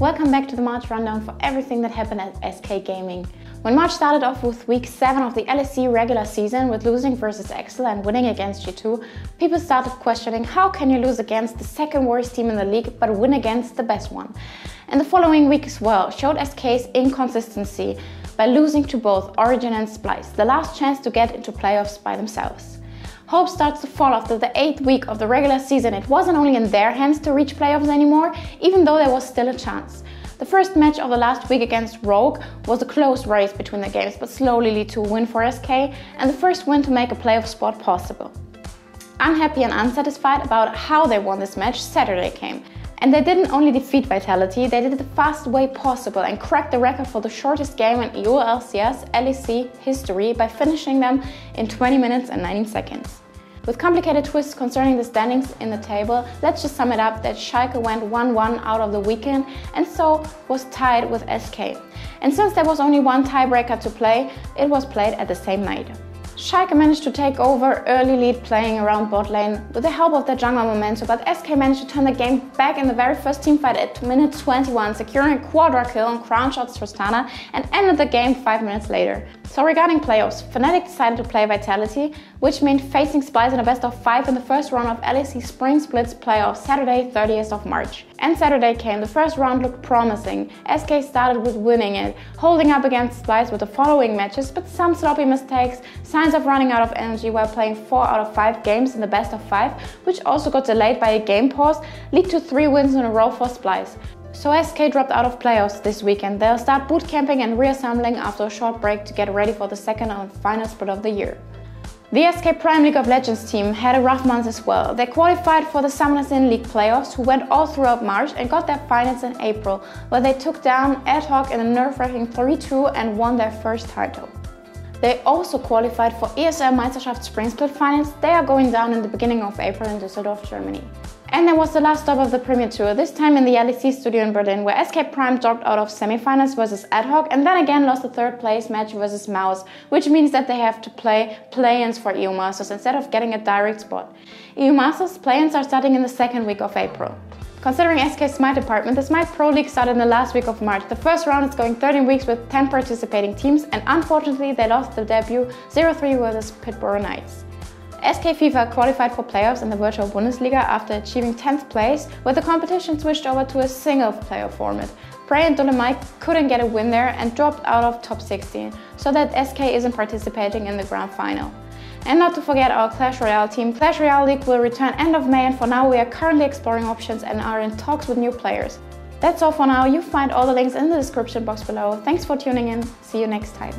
Welcome back to the March rundown for everything that happened at SK Gaming. When March started off with week 7 of the LEC regular season with losing versus Excel and winning against G2, people started questioning how can you lose against the second worst team in the league but win against the best one. And the following week as well showed SK's inconsistency by losing to both Origin and Splice, the last chance to get into playoffs by themselves. Hope starts to fall after the 8th week of the regular season. It wasn't only in their hands to reach playoffs anymore, even though there was still a chance. The first match of the last week against Rogue was a close race between the games, but slowly led to a win for SK and the first win to make a playoff spot possible. Unhappy and unsatisfied about how they won this match, Saturday came. And they didn't only defeat Vitality, they did it the fastest way possible and cracked the record for the shortest game in EU LCS LEC history by finishing them in 20 minutes and 19 seconds. With complicated twists concerning the standings in the table, let's just sum it up that Schalke went 1-1 out of the weekend and so was tied with SK. And since there was only one tiebreaker to play, it was played at the same night. Schalke managed to take over early lead playing around bot lane with the help of their jungler Momento, but SK managed to turn the game back in the very first teamfight at minute 21, securing a quadra kill on Crown Shots Tristana and ended the game 5 minutes later. So regarding playoffs, Fnatic decided to play Vitality, which meant facing Splice in a best of 5 in the first round of LEC Spring Splits playoffs Saturday 30th of March. And Saturday came, the first round looked promising. SK started with winning it, holding up against Splice with the following matches, but some sloppy mistakes, signs of running out of energy while playing 4 out of 5 games in the best of 5, which also got delayed by a game pause, lead to 3 wins in a row for Splice. So SK dropped out of playoffs this weekend. They'll start boot camping and reassembling after a short break to get ready for the second and final split of the year. The SK Prime League of Legends team had a rough month as well. They qualified for the Summoners in League playoffs, who went all throughout March and got their finals in April, where they took down Ad Hoc in a nerve-wracking 3-2 and won their first title. They also qualified for ESL Meisterschaft Spring Split finals. They are going down in the beginning of April in Düsseldorf, Germany. And there was the last stop of the Premier Tour, this time in the LEC studio in Berlin, where SK Prime dropped out of semifinals versus Ad Hoc and then again lost the third place match versus Mouse, which means that they have to play play-ins for EU Masters instead of getting a direct spot. EU Masters play-ins are starting in the second week of April. Considering SK's Smite department, the Smite Pro League started in the last week of March. The first round is going 13 weeks with 10 participating teams, and unfortunately they lost the debut 0-3 versus Pittsburgh Knights. SK FIFA qualified for playoffs in the Virtual Bundesliga after achieving 10th place, where the competition switched over to a single-player format. Prey and Dolomite couldn't get a win there and dropped out of top 16, so that SK isn't participating in the grand final. And not to forget our Clash Royale team. Clash Royale League will return end of May, and for now we are currently exploring options and are in talks with new players. That's all for now. You find all the links in the description box below. Thanks for tuning in. See you next time.